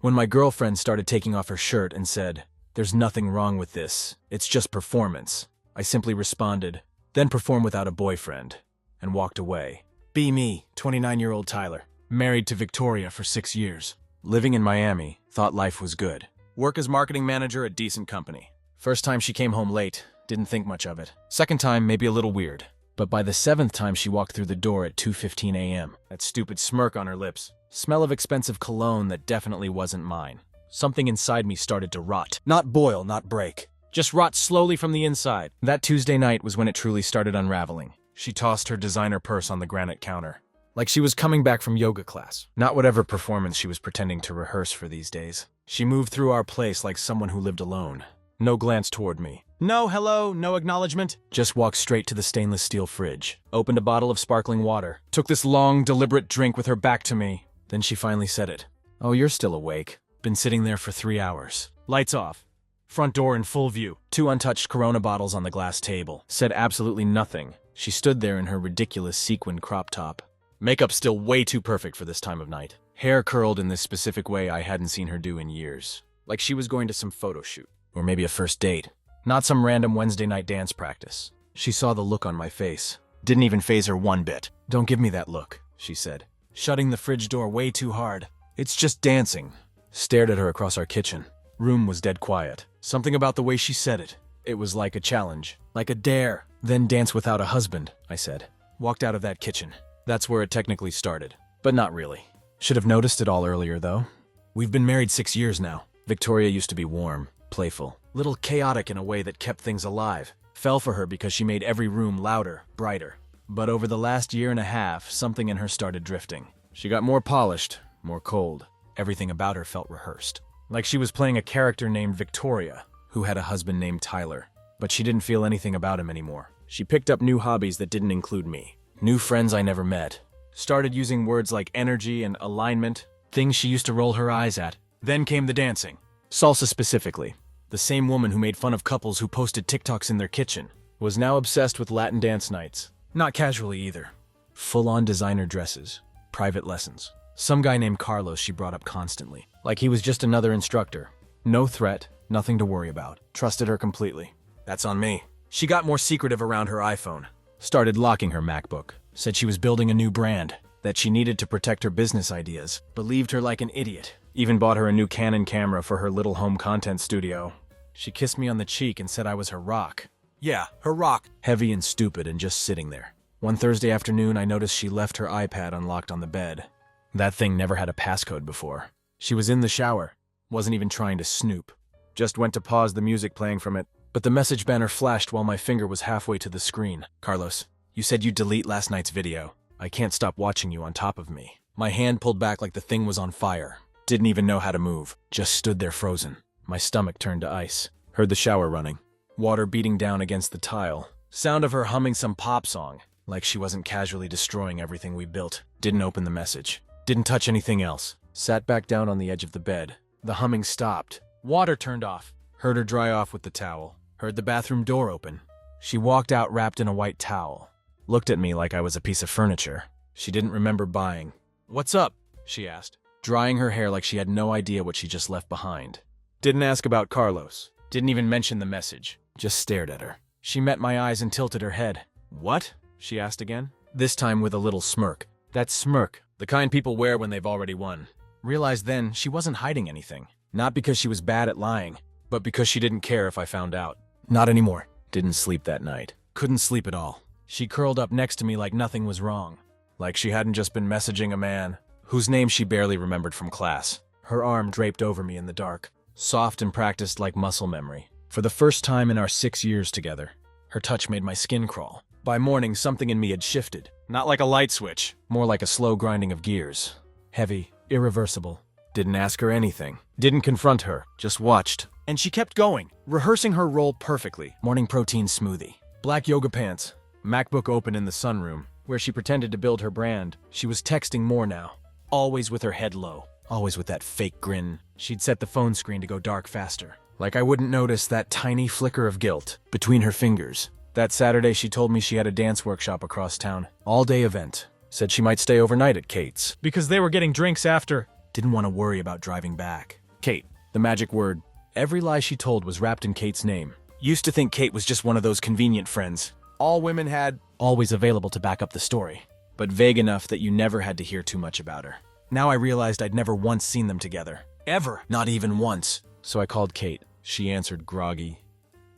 When my girlfriend started taking off her shirt and said, "There's nothing wrong with this, it's just performance," I simply responded, "Then perform without a boyfriend," and walked away. Be me, 29-year-old Tyler, married to Victoria for 6 years. Living in Miami, thought life was good. Work as marketing manager at decent company. First time she came home late, didn't think much of it. Second time, maybe a little weird. But by the 7th time she walked through the door at 2:15 a.m., that stupid smirk on her lips, smell of expensive cologne that definitely wasn't mine. Something inside me started to rot. Not boil, not break. Just rot slowly from the inside. That Tuesday night was when it truly started unraveling. She tossed her designer purse on the granite counter, like she was coming back from yoga class. Not whatever performance she was pretending to rehearse for these days. She moved through our place like someone who lived alone. No glance toward me. No hello, no acknowledgement. Just walked straight to the stainless steel fridge. Opened a bottle of sparkling water. Took this long, deliberate drink with her back to me. Then she finally said it. "Oh, you're still awake. Been sitting there for 3 hours. Lights off. Front door in full view. 2 untouched Corona bottles on the glass table." Said absolutely nothing. She stood there in her ridiculous sequin crop top. Makeup still way too perfect for this time of night. Hair curled in this specific way I hadn't seen her do in years. Like she was going to some photo shoot. Or maybe a first date. Not some random Wednesday night dance practice. She saw the look on my face. Didn't even faze her one bit. "Don't give me that look," she said, shutting the fridge door way too hard. "It's just dancing." Stared at her across our kitchen. Room was dead quiet. Something about the way she said it. It was like a challenge. Like a dare. "Then dance without a husband," I said. Walked out of that kitchen. That's where it technically started. But not really. Should have noticed it all earlier, though. We've been married 6 years now. Victoria used to be warm, playful, little chaotic in a way that kept things alive. Fell for her because she made every room louder, brighter. But over the last year and a half, something in her started drifting. She got more polished, more cold. Everything about her felt rehearsed. Like she was playing a character named Victoria, who had a husband named Tyler. But she didn't feel anything about him anymore. She picked up new hobbies that didn't include me. New friends I never met. Started using words like energy and alignment, things she used to roll her eyes at. Then came the dancing. Salsa specifically. The same woman who made fun of couples who posted TikToks in their kitchen was now obsessed with Latin dance nights. Not casually either. Full-on designer dresses. Private lessons. Some guy named Carlos she brought up constantly. Like he was just another instructor. No threat, nothing to worry about. Trusted her completely. That's on me. She got more secretive around her iPhone. Started locking her MacBook. Said she was building a new brand. That she needed to protect her business ideas. Believed her like an idiot. Even bought her a new Canon camera for her little home content studio. She kissed me on the cheek and said I was her rock. Yeah, her rock. Heavy and stupid and just sitting there. One Thursday afternoon, I noticed she left her iPad unlocked on the bed. That thing never had a passcode before. She was in the shower. Wasn't even trying to snoop. Just went to pause the music playing from it. But the message banner flashed while my finger was halfway to the screen. "Carlos, you said you'd delete last night's video. I can't stop watching you on top of me." My hand pulled back like the thing was on fire. Didn't even know how to move. Just stood there frozen. My stomach turned to ice. Heard the shower running. Water beating down against the tile. Sound of her humming some pop song. Like she wasn't casually destroying everything we built. Didn't open the message. Didn't touch anything else. Sat back down on the edge of the bed. The humming stopped. Water turned off. Heard her dry off with the towel. Heard the bathroom door open. She walked out wrapped in a white towel. Looked at me like I was a piece of furniture. She didn't remember buying. "What's up?" she asked, drying her hair like she had no idea what she just left behind. Didn't ask about Carlos. Didn't even mention the message. Just stared at her. She met my eyes and tilted her head. "What?" she asked again. This time with a little smirk. That smirk, the kind people wear when they've already won. Realized then she wasn't hiding anything. Not because she was bad at lying, but because she didn't care if I found out. Not anymore. Didn't sleep that night. Couldn't sleep at all. She curled up next to me like nothing was wrong. Like she hadn't just been messaging a man whose name she barely remembered from class. Her arm draped over me in the dark. Soft and practiced like muscle memory. For the first time in our 6 years together, her touch made my skin crawl. By morning, something in me had shifted. Not like a light switch, more like a slow grinding of gears. Heavy, irreversible. Didn't ask her anything. Didn't confront her, just watched. And she kept going, rehearsing her role perfectly. Morning protein smoothie. Black yoga pants. MacBook open in the sunroom, where she pretended to build her brand. She was texting more now. Always with her head low. Always with that fake grin. She'd set the phone screen to go dark faster. Like I wouldn't notice that tiny flicker of guilt between her fingers. That Saturday she told me she had a dance workshop across town. All-day event. Said she might stay overnight at Kate's. Because they were getting drinks after. Didn't want to worry about driving back. Kate, the magic word. Every lie she told was wrapped in Kate's name. Used to think Kate was just one of those convenient friends all women had, always available to back up the story, but vague enough that you never had to hear too much about her. Now I realized I'd never once seen them together. Ever. Not even once. So I called Kate. She answered groggy.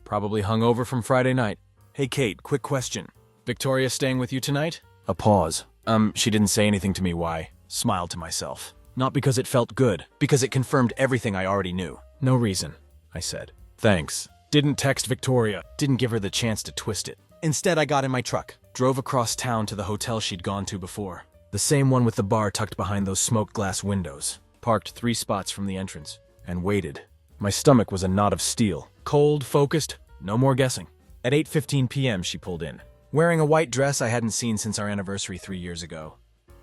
Probably hungover from Friday night. Hey Kate, quick question. Victoria staying with you tonight? A pause. She didn't say anything to me why. Smiled to myself. Not because it felt good, because it confirmed everything I already knew. No reason, I said. Thanks. Didn't text Victoria. Didn't give her the chance to twist it. Instead, I got in my truck, drove across town to the hotel she'd gone to before. The same one with the bar tucked behind those smoked glass windows. Parked 3 spots from the entrance, and waited. My stomach was a knot of steel. Cold, focused, no more guessing. At 8:15 p.m. she pulled in, wearing a white dress I hadn't seen since our anniversary 3 years ago.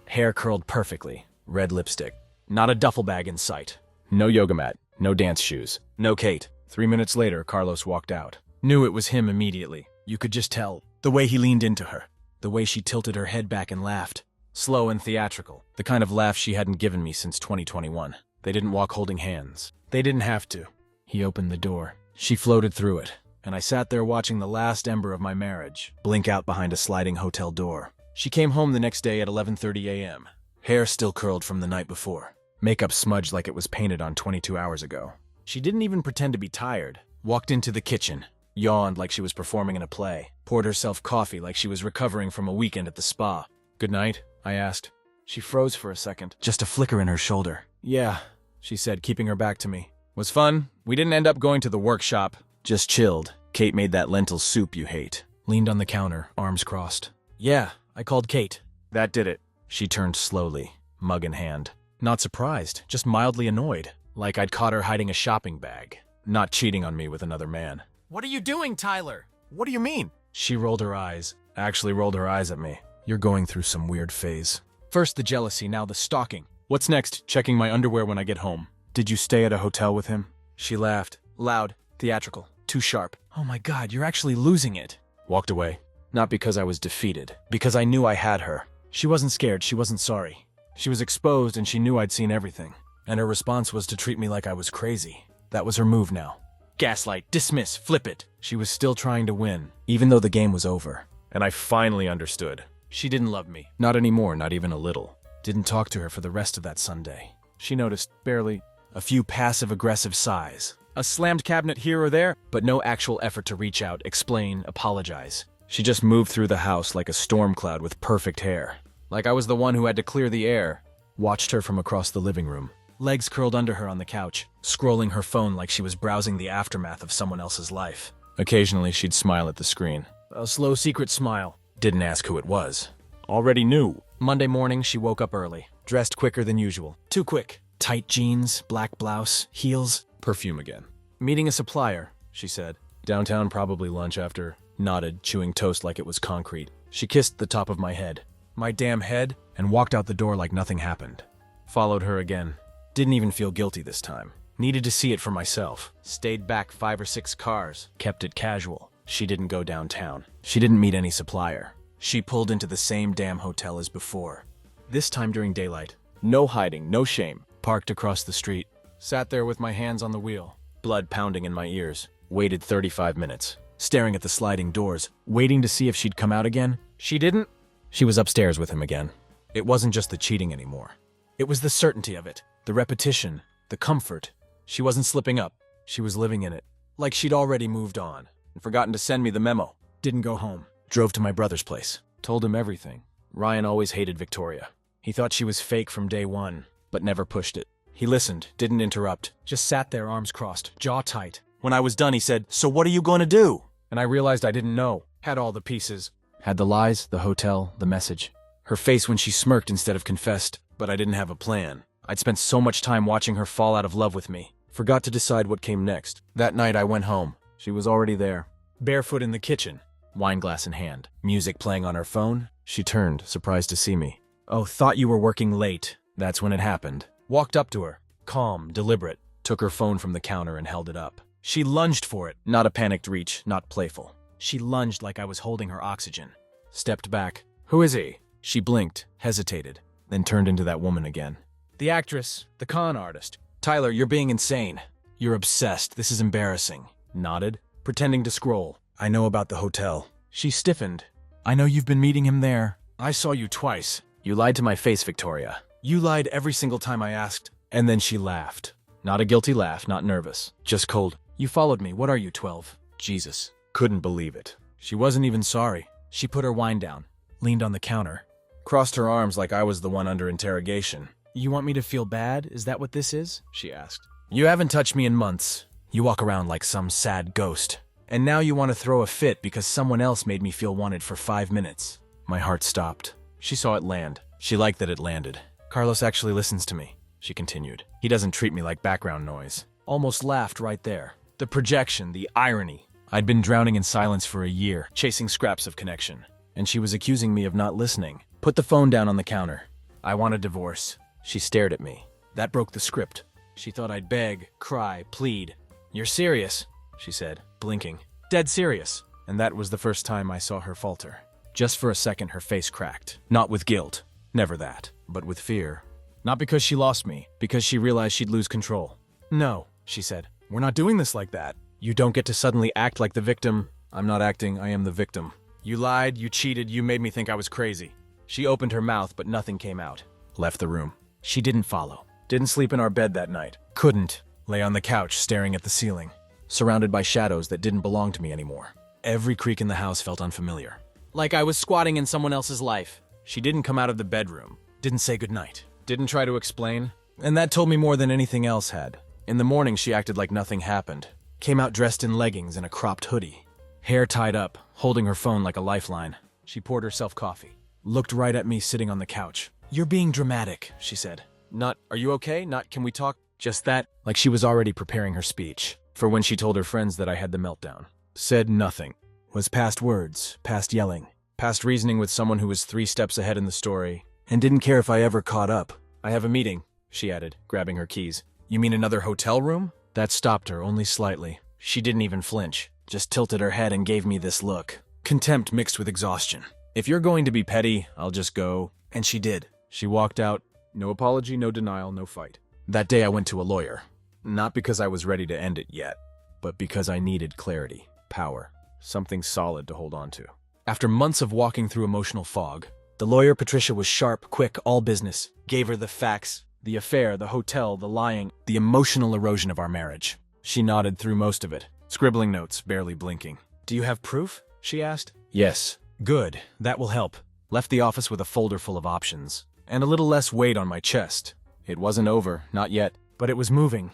Hair curled perfectly, red lipstick. Not a duffel bag in sight. No yoga mat, no dance shoes, no Kate. 3 minutes later, Carlos walked out. Knew it was him immediately. You could just tell. The way he leaned into her. The way she tilted her head back and laughed. Slow and theatrical. The kind of laugh she hadn't given me since 2021. They didn't walk holding hands. They didn't have to. He opened the door. She floated through it, and I sat there watching the last ember of my marriage blink out behind a sliding hotel door. She came home the next day at 11:30 a.m. Hair still curled from the night before. Makeup smudged like it was painted on 22 hours ago. She didn't even pretend to be tired. Walked into the kitchen. Yawned like she was performing in a play. Poured herself coffee like she was recovering from a weekend at the spa. Good night, I asked. She froze for a second. Just a flicker in her shoulder. Yeah, she said, keeping her back to me. Was fun. We didn't end up going to the workshop. Just chilled. Kate made that lentil soup you hate. Leaned on the counter, arms crossed. Yeah, I called Kate. That did it. She turned slowly, mug in hand. Not surprised, just mildly annoyed. Like I'd caught her hiding a shopping bag. Not cheating on me with another man. What are you doing, Tyler? What do you mean? She rolled her eyes. Actually rolled her eyes at me. You're going through some weird phase. First the jealousy, now the stalking. What's next? Checking my underwear when I get home. Did you stay at a hotel with him? She laughed. Loud, theatrical, too sharp. Oh my God, you're actually losing it. Walked away. Not because I was defeated. Because I knew I had her. She wasn't scared, she wasn't sorry. She was exposed and she knew I'd seen everything. And her response was to treat me like I was crazy. That was her move now. Gaslight, dismiss, flip it. She was still trying to win, even though the game was over. And I finally understood. She didn't love me. Not anymore, not even a little. Didn't talk to her for the rest of that Sunday. She noticed, barely, a few passive-aggressive sighs. A slammed cabinet here or there, but no actual effort to reach out, explain, apologize. She just moved through the house like a storm cloud with perfect hair. Like I was the one who had to clear the air. Watched her from across the living room. Legs curled under her on the couch, scrolling her phone like she was browsing the aftermath of someone else's life. Occasionally, she'd smile at the screen. A slow, secret smile. Didn't ask who it was. Already knew. Monday morning, she woke up early. Dressed quicker than usual. Too quick. Tight jeans, black blouse, heels, perfume again. Meeting a supplier, she said. Downtown, probably lunch after. Nodded, chewing toast like it was concrete. She kissed the top of my head. My damn head, and walked out the door like nothing happened. Followed her again. Didn't even feel guilty this time. Needed to see it for myself. Stayed back 5 or 6 cars. Kept it casual. She didn't go downtown. She didn't meet any supplier. She pulled into the same damn hotel as before. This time during daylight. No hiding, no shame. Parked across the street. Sat there with my hands on the wheel. Blood pounding in my ears. Waited 35 minutes. Staring at the sliding doors. Waiting to see if she'd come out again. She didn't. She was upstairs with him again. It wasn't just the cheating anymore. It was the certainty of it. The repetition, the comfort. She wasn't slipping up. She was living in it. Like she'd already moved on and forgotten to send me the memo. Didn't go home. Drove to my brother's place. Told him everything. Ryan always hated Victoria. He thought she was fake from day one, but never pushed it. He listened, didn't interrupt. Just sat there, arms crossed, jaw tight. When I was done, he said, "So what are you going to do?" And I realized I didn't know. Had all the pieces. Had the lies, the hotel, the message. Her face when she smirked instead of confessed. But I didn't have a plan. I'd spent so much time watching her fall out of love with me. Forgot to decide what came next. That night I went home. She was already there. Barefoot in the kitchen. Wine glass in hand. Music playing on her phone. She turned, surprised to see me. "Oh, thought you were working late." That's when it happened. Walked up to her. Calm, deliberate. Took her phone from the counter and held it up. She lunged for it. Not a panicked reach, not playful. She lunged like I was holding her oxygen. Stepped back. "Who is he?" She blinked, hesitated, then turned into that woman again. The actress, the con artist. Tyler, you're being insane. You're obsessed. This is embarrassing. Nodded, pretending to scroll. I know about the hotel. She stiffened. I know you've been meeting him there. I saw you twice. You lied to my face, Victoria. You lied every single time I asked. And then she laughed. Not a guilty laugh, not nervous. Just cold. You followed me. What are you, 12? Jesus. Couldn't believe it. She wasn't even sorry. She put her wine down, leaned on the counter, crossed her arms like I was the one under interrogation. You want me to feel bad? Is that what this is? She asked. You haven't touched me in months. You walk around like some sad ghost. And now you want to throw a fit because someone else made me feel wanted for 5 minutes. My heart stopped. She saw it land. She liked that it landed. Carlos actually listens to me, she continued. He doesn't treat me like background noise. Almost laughed right there. The projection, the irony. I'd been drowning in silence for a year, chasing scraps of connection. And she was accusing me of not listening. Put the phone down on the counter. I want a divorce. She stared at me. That broke the script. She thought I'd beg, cry, plead. You're serious, she said, blinking. Dead serious. And that was the first time I saw her falter. Just for a second, her face cracked. Not with guilt. Never that. But with fear. Not because she lost me, because she realized she'd lose control. No, she said. We're not doing this like that. You don't get to suddenly act like the victim. I'm not acting, I am the victim. You lied, you cheated, you made me think I was crazy. She opened her mouth, but nothing came out. Left the room. She didn't follow. Didn't sleep in our bed that night. Couldn't. Lay on the couch, staring at the ceiling. Surrounded by shadows that didn't belong to me anymore. Every creak in the house felt unfamiliar. Like I was squatting in someone else's life. She didn't come out of the bedroom. Didn't say goodnight. Didn't try to explain. And that told me more than anything else had. In the morning, she acted like nothing happened. Came out dressed in leggings and a cropped hoodie. Hair tied up, holding her phone like a lifeline. She poured herself coffee. Looked right at me sitting on the couch. You're being dramatic, she said. Not, are you okay? Not, can we talk? Just that, like she was already preparing her speech. For when she told her friends that I had the meltdown. Said nothing. Was past words, past yelling. Past reasoning with someone who was 3 steps ahead in the story. And didn't care if I ever caught up. I have a meeting, she added, grabbing her keys. You mean another hotel room? That stopped her, only slightly. She didn't even flinch. Just tilted her head and gave me this look. Contempt mixed with exhaustion. If you're going to be petty, I'll just go. And she did. She walked out. No apology, no denial, no fight. That day I went to a lawyer. Not because I was ready to end it yet, but because I needed clarity, power, something solid to hold on to. After months of walking through emotional fog, the lawyer Patricia was sharp, quick, all business. Gave her the facts, the affair, the hotel, the lying, the emotional erosion of our marriage. She nodded through most of it, scribbling notes, barely blinking. Do you have proof? She asked. Yes. Good, that will help. Left the office with a folder full of options, and a little less weight on my chest. It wasn't over, not yet, but it was moving.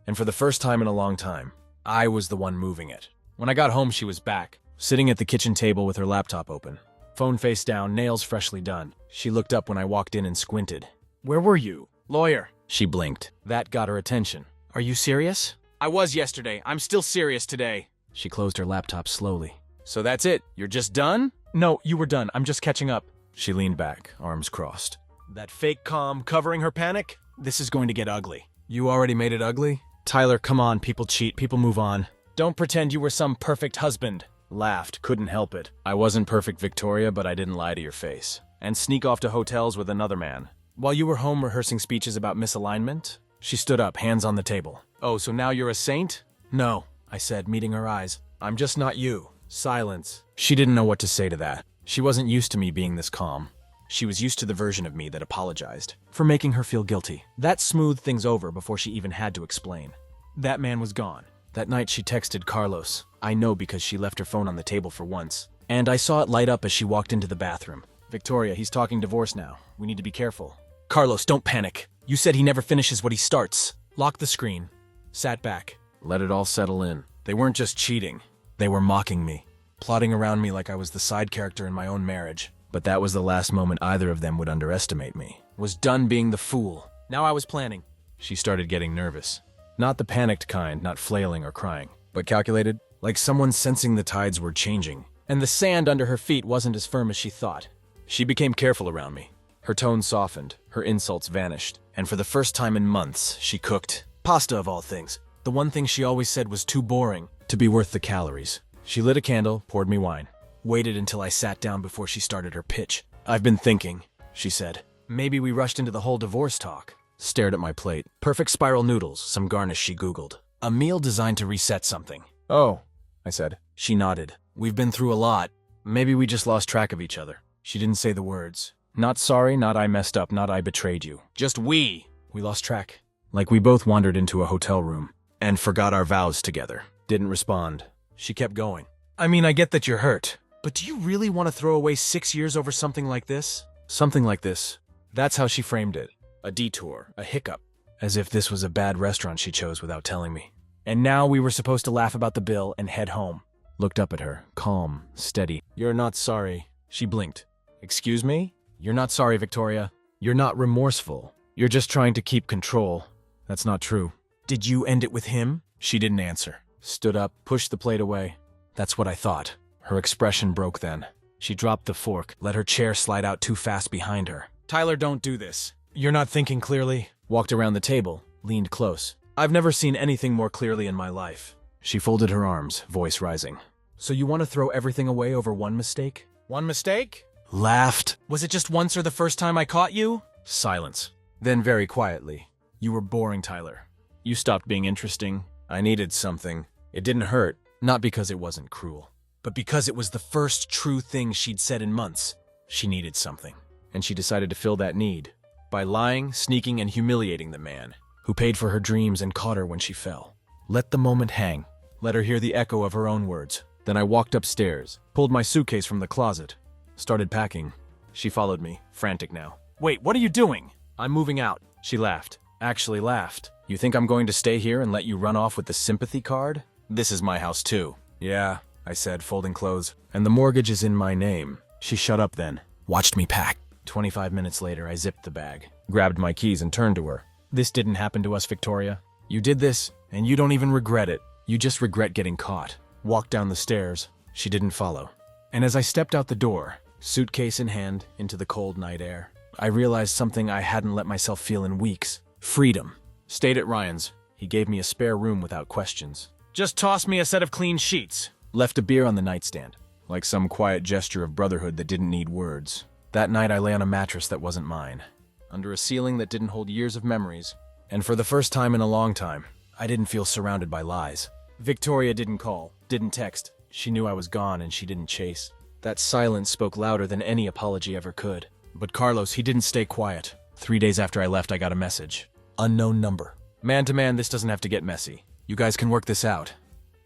And for the first time in a long time, I was the one moving it. When I got home, she was back, sitting at the kitchen table with her laptop open. Phone face down, nails freshly done. She looked up when I walked in and squinted. Where were you? Lawyer. She blinked. That got her attention. Are you serious? I was yesterday. I'm still serious today. She closed her laptop slowly. So that's it? You're just done? No, you were done. I'm just catching up. She leaned back, arms crossed. That fake calm covering her panic? This is going to get ugly. You already made it ugly? Tyler, come on, people cheat, people move on. Don't pretend you were some perfect husband. Laughed, couldn't help it. I wasn't perfect, Victoria, but I didn't lie to your face. And sneak off to hotels with another man. While you were home rehearsing speeches about misalignment? She stood up, hands on the table. Oh, so now you're a saint? No, I said, meeting her eyes. I'm just not you. Silence. She didn't know what to say to that. She wasn't used to me being this calm. She was used to the version of me that apologized for making her feel guilty. That smoothed things over before she even had to explain. That man was gone. That night she texted Carlos. I know because she left her phone on the table for once. And I saw it light up as she walked into the bathroom. Victoria, he's talking divorce now. We need to be careful. Carlos, don't panic. You said he never finishes what he starts. Locked the screen. Sat back. Let it all settle in. They weren't just cheating. They were mocking me. Plotting around me like I was the side character in my own marriage. But that was the last moment either of them would underestimate me. Was done being the fool. Now I was planning. She started getting nervous. Not the panicked kind, not flailing or crying, but calculated, like someone sensing the tides were changing. And the sand under her feet wasn't as firm as she thought. She became careful around me. Her tone softened, her insults vanished, and for the first time in months, she cooked. Pasta of all things. The one thing she always said was too boring to be worth the calories. She lit a candle, poured me wine. Waited until I sat down before she started her pitch. I've been thinking, she said. Maybe we rushed into the whole divorce talk. stared at my plate. Perfect spiral noodles, some garnish she Googled. A meal designed to reset something. Oh, I said. She nodded. We've been through a lot. Maybe we just lost track of each other. She didn't say the words. Not sorry, not I messed up, not I betrayed you. Just we lost track. Like we both wandered into a hotel room and forgot our vows together. Didn't respond. She kept going. I mean, I get that you're hurt, but do you really want to throw away 6 years over something like this? Something like this. That's how she framed it. A detour, a hiccup. As if this was a bad restaurant she chose without telling me. And now we were supposed to laugh about the bill and head home. Looked up at her, calm, steady. You're not sorry. She blinked. Excuse me? You're not sorry, Victoria. You're not remorseful. You're just trying to keep control. That's not true. Did you end it with him? She didn't answer. Stood up, pushed the plate away. That's what I thought. Her expression broke then. She dropped the fork, let her chair slide out too fast behind her. Tyler, don't do this. You're not thinking clearly. Walked around the table, leaned close. I've never seen anything more clearly in my life. She folded her arms, voice rising. So you want to throw everything away over one mistake? One mistake? Laughed. Was it just once or the first time I caught you? Silence. Then very quietly. You were boring, Tyler. You stopped being interesting. I needed something. It didn't hurt, not because it wasn't cruel, but because it was the first true thing she'd said in months. She needed something, and she decided to fill that need by lying, sneaking, and humiliating the man who paid for her dreams and caught her when she fell. Let the moment hang. Let her hear the echo of her own words. Then I walked upstairs, pulled my suitcase from the closet, started packing. She followed me, frantic now. Wait, what are you doing? I'm moving out. She laughed. Actually laughed. You think I'm going to stay here and let you run off with the sympathy card? This is my house too. Yeah, I said, folding clothes. And the mortgage is in my name. She shut up then, watched me pack. 25 minutes later, I zipped the bag, grabbed my keys and turned to her. This didn't happen to us, Victoria. You did this, and you don't even regret it. You just regret getting caught. Walked down the stairs. She didn't follow. And as I stepped out the door, suitcase in hand, into the cold night air, I realized something I hadn't let myself feel in weeks. Freedom. Stayed at Ryan's. He gave me a spare room without questions. Just tossed me a set of clean sheets. Left a beer on the nightstand, like some quiet gesture of brotherhood that didn't need words. That night I lay on a mattress that wasn't mine, under a ceiling that didn't hold years of memories, and for the first time in a long time, I didn't feel surrounded by lies. Victoria didn't call, didn't text. She knew I was gone and she didn't chase. That silence spoke louder than any apology ever could. But Carlos, he didn't stay quiet. 3 days after I left, I got a message. Unknown number. Man to man, this doesn't have to get messy. You guys can work this out.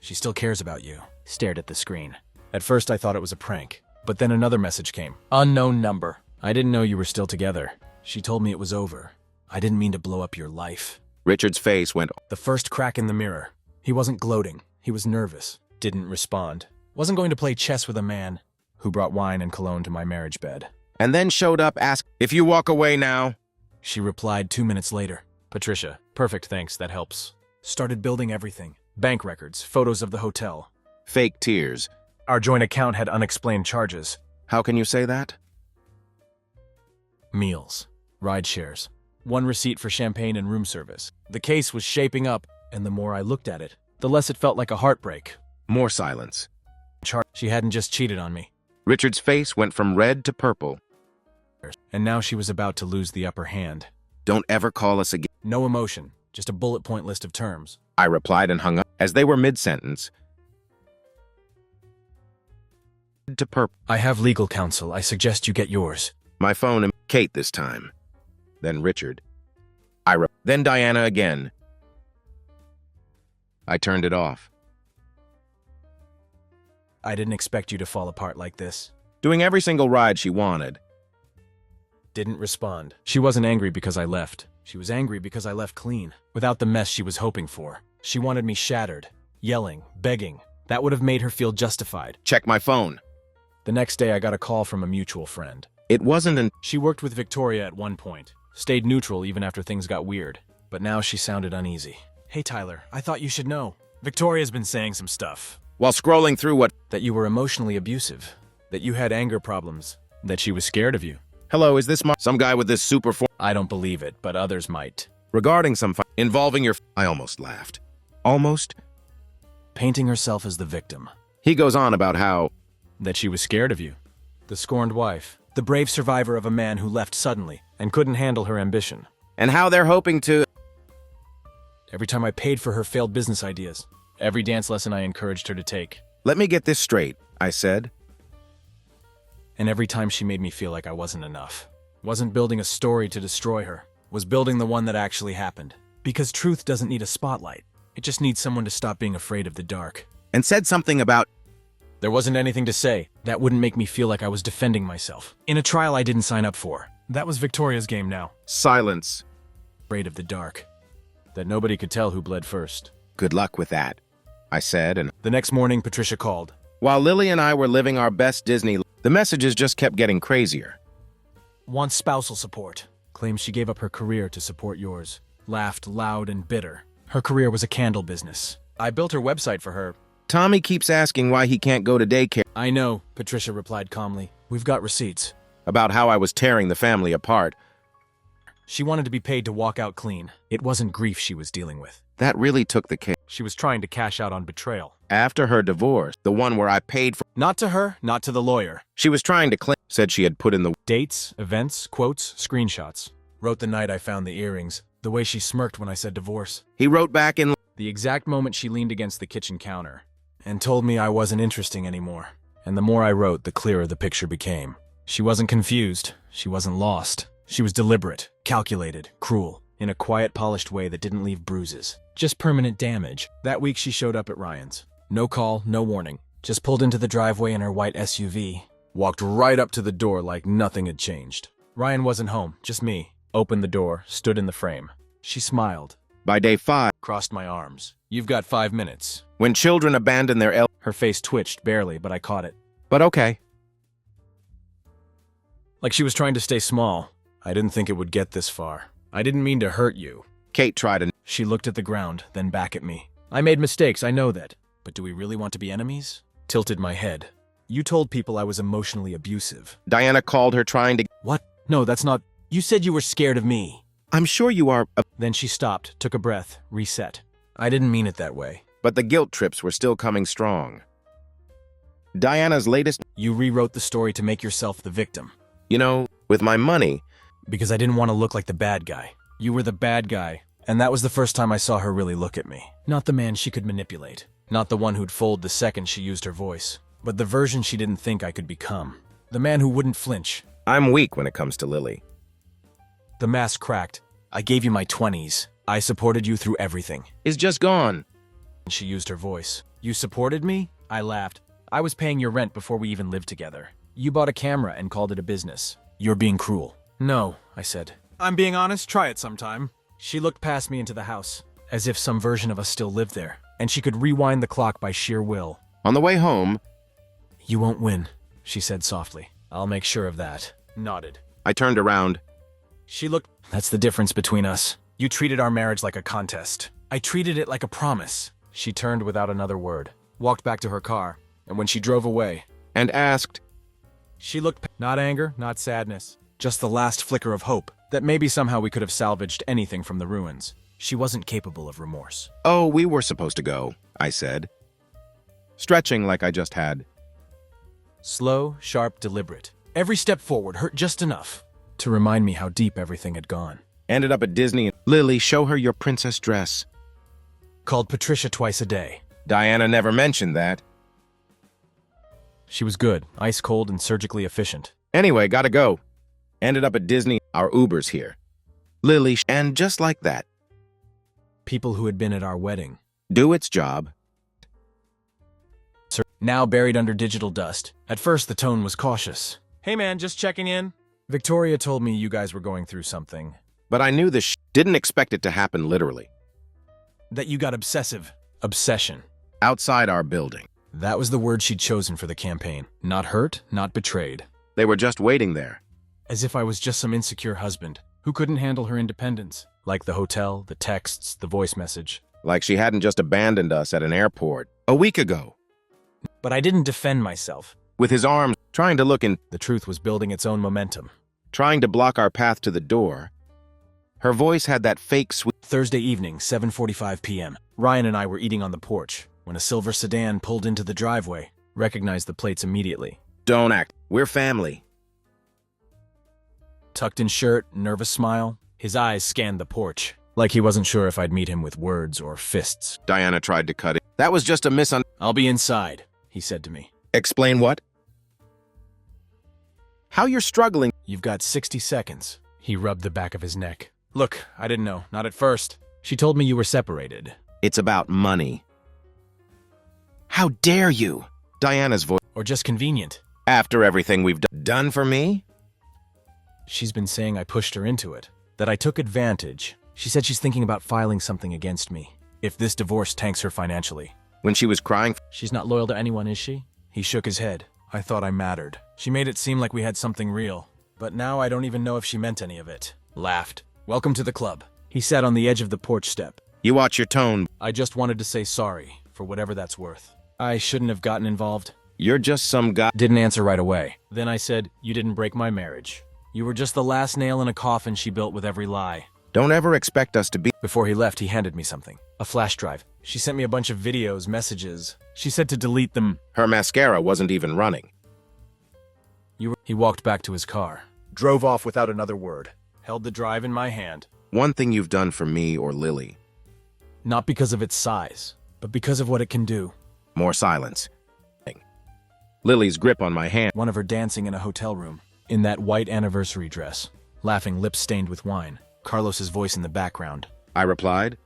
She still cares about you. Stared at the screen. At first I thought it was a prank, but then another message came. Unknown number. I didn't know you were still together. She told me it was over. I didn't mean to blow up your life. Richard's face went. The first crack in the mirror. He wasn't gloating. He was nervous. Didn't respond. Wasn't going to play chess with a man who brought wine and cologne to my marriage bed. And then showed up, asked, if you walk away now. She replied 2 minutes later. Patricia, perfect, thanks, that helps. Started building everything. Bank records, photos of the hotel. Fake tears. Our joint account had unexplained charges. How can you say that? Meals. Ride shares. 1 receipt for champagne and room service. The case was shaping up, and the more I looked at it, the less it felt like a heartbreak. More silence. She hadn't just cheated on me. Richard's face went from red to purple. And now she was about to lose the upper hand. Don't ever call us again. No emotion, just a bullet point list of terms. I replied and hung up as they were mid-sentence. To purple. I have legal counsel. I suggest you get yours. My phone and Kate this time. Then Richard. Then Diana again. I turned it off. I didn't expect you to fall apart like this. Doing every single ride she wanted. Didn't respond. She wasn't angry because I left. She was angry because I left clean, without the mess she was hoping for. She wanted me shattered, yelling, begging. That would have made her feel justified. Check my phone. The next day I got a call from a mutual friend. It wasn't an... She worked with Victoria at one point. Stayed neutral even after things got weird. But now she sounded uneasy. Hey Tyler, I thought you should know. Victoria's been saying some stuff. While scrolling through what... That you were emotionally abusive. That you had anger problems. That she was scared of you. Hello, is this some guy with this super form? I don't believe it, but others might. Regarding some involving your... I almost laughed. Almost? Painting herself as the victim. He goes on about how... That she was scared of you. The scorned wife. The brave survivor of a man who left suddenly and couldn't handle her ambition. and how they're hoping to. Every time I paid for her failed business ideas. Every dance lesson I encouraged her to take. Let me get this straight, I said. And every time she made me feel like I wasn't enough. Wasn't building a story to destroy her. Was building the one that actually happened. Because truth doesn't need a spotlight. It just needs someone to stop being afraid of the dark. And said something about, there wasn't anything to say. That wouldn't make me feel like I was defending myself. In a trial I didn't sign up for. That was Victoria's game now. silence. Afraid of the dark. That nobody could tell who bled first. Good luck with that, I said, and The next morning, Patricia called. while Lily and I were living our best Disney, the messages just kept getting crazier. Wants spousal support. Claims she gave up her career to support yours. Laughed loud and bitter. Her career was a candle business. I built her website for her. Tommy keeps asking why he can't go to daycare, I know, Patricia replied calmly. We've got receipts. about how I was tearing the family apart. She wanted to be paid to walk out clean. It wasn't grief she was dealing with. That really took the cake. She was trying to cash out on betrayal. After her divorce, the one where I paid for, Not to her, not to the lawyer. she was trying to claim, said she had put in the, Dates, events, quotes, screenshots. Wrote the night I found the earrings. The way she smirked when I said divorce. he wrote back in, The exact moment she leaned against the kitchen counter. And told me I wasn't interesting anymore. And the more I wrote, the clearer the picture became. She wasn't confused. She wasn't lost. She was deliberate, calculated, cruel, in a quiet, polished way that didn't leave bruises. Just permanent damage. That week she showed up at Ryan's. No call, no warning. Just pulled into the driveway in her white SUV. Walked right up to the door like nothing had changed. Ryan wasn't home, just me. Opened the door, stood in the frame. She smiled. by day 5, Crossed my arms. You've got 5 minutes. when children abandon their Her face twitched barely, but I caught it. but okay. Like she was trying to stay small. I didn't think it would get this far. I didn't mean to hurt you. Kate tried to, She looked at the ground, then back at me. I made mistakes, I know that. But do we really want to be enemies? Tilted my head. You told people I was emotionally abusive. Diana called her trying to, What? No, that's not... You said you were scared of me. I'm sure you are, Then she stopped, took a breath, reset. I didn't mean it that way. but the guilt trips were still coming strong. Diana's latest, You rewrote the story to make yourself the victim. with my money, Because I didn't want to look like the bad guy. You were the bad guy, and that was the first time I saw her really look at me. Not the man she could manipulate. Not the one who'd fold the second she used her voice. But the version she didn't think I could become. The man who wouldn't flinch. I'm weak when it comes to Lily. The mask cracked. I gave you my 20s. I supported you through everything. Is just gone. She used her voice. You supported me? I laughed. I was paying your rent before we even lived together. You bought a camera and called it a business. You're being cruel. No, I said. I'm being honest. Try it sometime. She looked past me into the house, as if some version of us still lived there, and she could rewind the clock by sheer will. On the way home, You won't win, she said softly. I'll make sure of that. Nodded. I turned around. She looked. That's the difference between us. You treated our marriage like a contest. I treated it like a promise. She turned without another word, walked back to her car, and when she drove away, And asked, she looked. Not anger, not sadness. Just the last flicker of hope that maybe somehow we could have salvaged anything from the ruins. She wasn't capable of remorse. Oh, we were supposed to go, I said, stretching like I just had. Slow, sharp, deliberate. Every step forward hurt just enough to remind me how deep everything had gone. Ended up at Disney. Lily, show her your princess dress. Called Patricia twice a day. Diana never mentioned that. She was good, ice cold and surgically efficient. Anyway, gotta go. Ended up at Disney. Our Uber's here. Lily, and just like that, People who had been at our wedding. do its job. Now buried under digital dust. At first, the tone was cautious. Hey man, just checking in. Victoria told me you guys were going through something. But I knew this didn't expect it to happen literally. That you got obsessive. Obsession. Outside our building. That was the word she'd chosen for the campaign. Not hurt, not betrayed. They were just waiting there. As if I was just some insecure husband who couldn't handle her independence. Like the hotel, the texts, the voice message. Like she hadn't just abandoned us at an airport a week ago. But I didn't defend myself. With his arms trying to look in, The truth was building its own momentum. trying to block our path to the door. Her voice had that fake sweet. Thursday evening, 7:45 p.m. Ryan and I were eating on the porch when a silver sedan pulled into the driveway. Recognized the plates immediately. Don't act. We're family. Tucked in shirt, nervous smile. His eyes scanned the porch, like he wasn't sure if I'd meet him with words or fists. Diana tried to cut it. That was just a I'll be inside, he said to me. Explain what? How you're struggling. You've got 60 seconds. He rubbed the back of his neck. Look, I didn't know, not at first. She told me you were separated. It's about money. How dare you? Diana's voice. Or just convenient. After everything we've done for me? She's been saying I pushed her into it, that I took advantage. She said she's thinking about filing something against me, if this divorce tanks her financially. When she was crying. She's not loyal to anyone, is she? He shook his head. I thought I mattered. She made it seem like we had something real, but now I don't even know if she meant any of it. Laughed. Welcome to the club. He sat on the edge of the porch step. You watch your tone. I just wanted to say sorry, for whatever that's worth. I shouldn't have gotten involved. You're just some guy. Didn't answer right away. Then I said, you didn't break my marriage. You were just the last nail in a coffin she built with every lie. Don't ever expect us to be. Before he left, he handed me something. A flash drive. She sent me a bunch of videos, messages. She said to delete them. Her mascara wasn't even running. He walked back to his car. Drove off without another word. Held the drive in my hand. One thing you've done for me or Lily. Not because of its size, but because of what it can do. More silence. Lily's grip on my hand. One of her dancing in a hotel room, in that white anniversary dress, laughing, lips stained with wine. Carlos's voice in the background. I replied.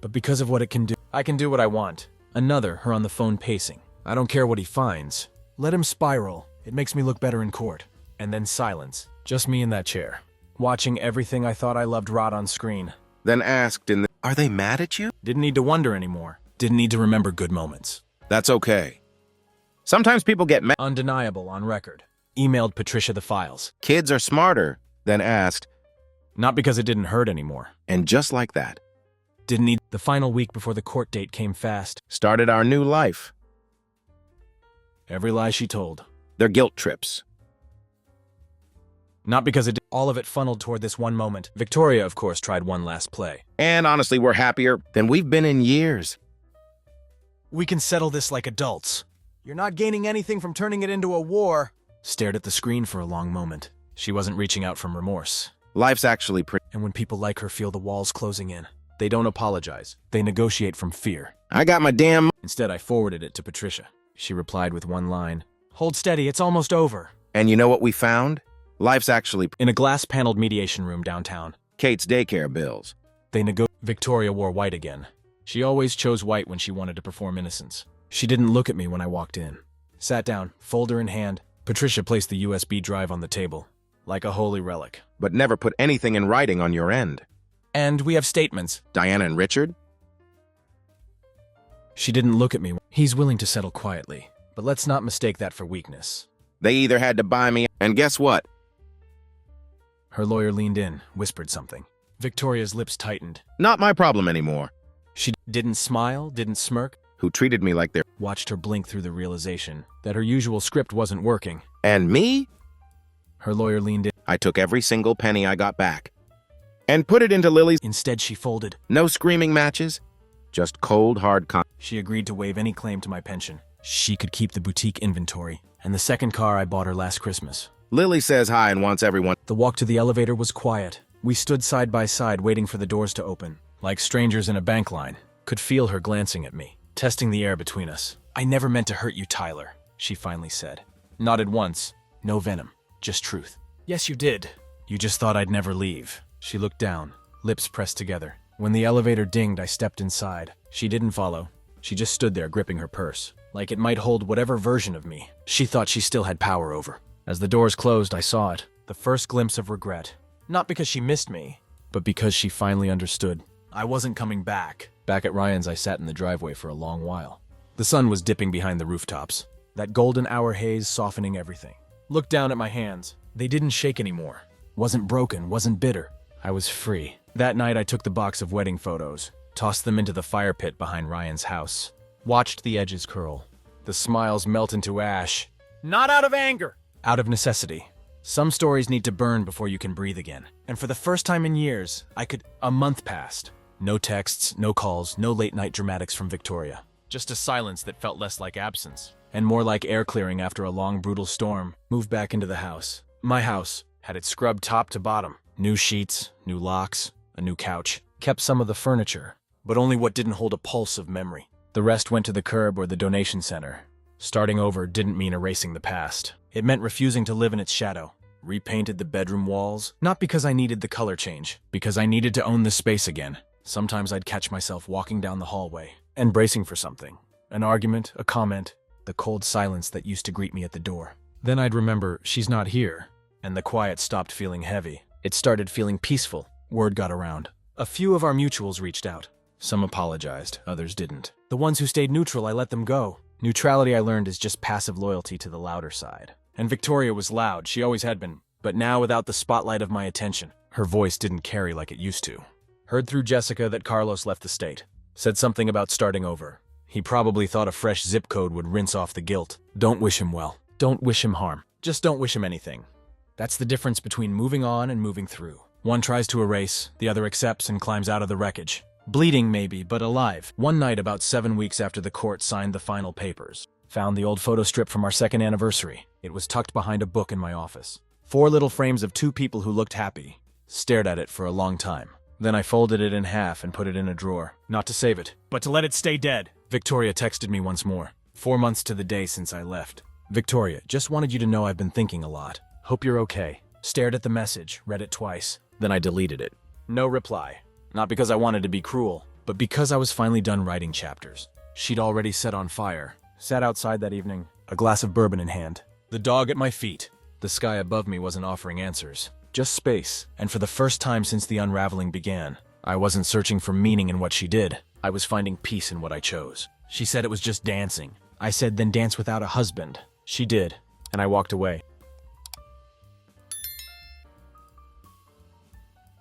But because of what it can do, I can do what I want. Another, her on the phone pacing. I don't care what he finds. Let him spiral. It makes me look better in court. And then silence. Just me in that chair. Watching everything I thought I loved rot on screen. Then asked are they mad at you? Didn't need to wonder anymore. Didn't need to remember good moments. That's okay. Sometimes people get mad. Undeniable on record. Emailed Patricia the files. Kids are smarter. Then asked. Not because it didn't hurt anymore. And just like that. Didn't need. The final week before the court date came fast. Started our new life. Every lie she told. Their guilt trips. Not because it. All of it funneled toward this one moment. Victoria, of course, tried one last play. And honestly, we're happier than we've been in years. We can settle this like adults. You're not gaining anything from turning it into a war. Stared at the screen for a long moment. She wasn't reaching out from remorse. Life's actually pretty. And when people like her feel the walls closing in, they don't apologize. They negotiate from fear. I got my damn. Instead, I forwarded it to Patricia. She replied with one line. Hold steady, it's almost over. And you know what we found? Life's actually. In a glass-paneled mediation room downtown. Kate's daycare bills. Victoria wore white again. She always chose white when she wanted to perform innocence. She didn't look at me when I walked in. Sat down, folder in hand. Patricia placed the USB drive on the table, like a holy relic. But never put anything in writing on your end. And we have statements. Diana and Richard? She didn't look at me. He's willing to settle quietly, but let's not mistake that for weakness. They either had to buy me, and guess what? Her lawyer leaned in, whispered something. Victoria's lips tightened. Not my problem anymore. She didn't smile, didn't smirk. Who treated me like they're. Watched her blink through the realization that her usual script wasn't working. And me? Her lawyer leaned in. I took every single penny I got back and put it into Lily's. Instead, she folded. No screaming matches, just cold, hard She agreed to waive any claim to my pension. She could keep the boutique inventory and the second car I bought her last Christmas. Lily says hi and wants everyone. The walk to the elevator was quiet. We stood side by side waiting for the doors to open. Like strangers in a bank line. Could feel her glancing at me, testing the air between us. I never meant to hurt you, Tyler, she finally said. Nodded once. No venom, just truth. Yes, you did. You just thought I'd never leave. She looked down, lips pressed together. When the elevator dinged, I stepped inside. She didn't follow. She just stood there gripping her purse, like it might hold whatever version of me she thought she still had power over. As the doors closed, I saw it. The first glimpse of regret. Not because she missed me, but because she finally understood. I wasn't coming back. Back at Ryan's, I sat in the driveway for a long while. The sun was dipping behind the rooftops, that golden hour haze softening everything. Looked down at my hands. They didn't shake anymore. Wasn't broken, wasn't bitter. I was free. That night, I took the box of wedding photos, tossed them into the fire pit behind Ryan's house. Watched the edges curl. The smiles melt into ash. Not out of anger! Out of necessity. Some stories need to burn before you can breathe again. And for the first time in years, a month passed. No texts, no calls, no late-night dramatics from Victoria. Just a silence that felt less like absence, and more like air clearing after a long, brutal storm. Moved back into the house. My house. Had it scrubbed top to bottom. New sheets, new locks, a new couch. Kept some of the furniture, but only what didn't hold a pulse of memory. The rest went to the curb or the donation center. Starting over didn't mean erasing the past. It meant refusing to live in its shadow. Repainted the bedroom walls, not because I needed the color change, because I needed to own the space again. Sometimes I'd catch myself walking down the hallway and bracing for something. An argument, a comment, the cold silence that used to greet me at the door. Then I'd remember she's not here, and the quiet stopped feeling heavy. It started feeling peaceful. Word got around. A few of our mutuals reached out. Some apologized, others didn't. The ones who stayed neutral, I let them go. Neutrality, I learned, is just passive loyalty to the louder side. And Victoria was loud, she always had been. But now, without the spotlight of my attention, her voice didn't carry like it used to. Heard through Jessica that Carlos left the state. Said something about starting over. He probably thought a fresh zip code would rinse off the guilt. Don't wish him well. Don't wish him harm. Just don't wish him anything. That's the difference between moving on and moving through. One tries to erase, the other accepts and climbs out of the wreckage. Bleeding maybe, but alive. One night about 7 weeks after the court signed the final papers. Found the old photo strip from our second anniversary. It was tucked behind a book in my office. 4 little frames of 2 people who looked happy. Stared at it for a long time. Then I folded it in half and put it in a drawer. Not to save it, but to let it stay dead. Victoria texted me once more. 4 months to the day since I left. Victoria, just wanted you to know I've been thinking a lot. Hope you're okay. Stared at the message, read it twice. Then I deleted it. No reply. Not because I wanted to be cruel, but because I was finally done writing chapters. She'd already set on fire. Sat outside that evening, a glass of bourbon in hand. The dog at my feet. The sky above me wasn't offering answers. Just space. And for the first time since the unraveling began, I wasn't searching for meaning in what she did. I was finding peace in what I chose. She said it was just dancing. I said, then dance without a husband. She did, and I walked away.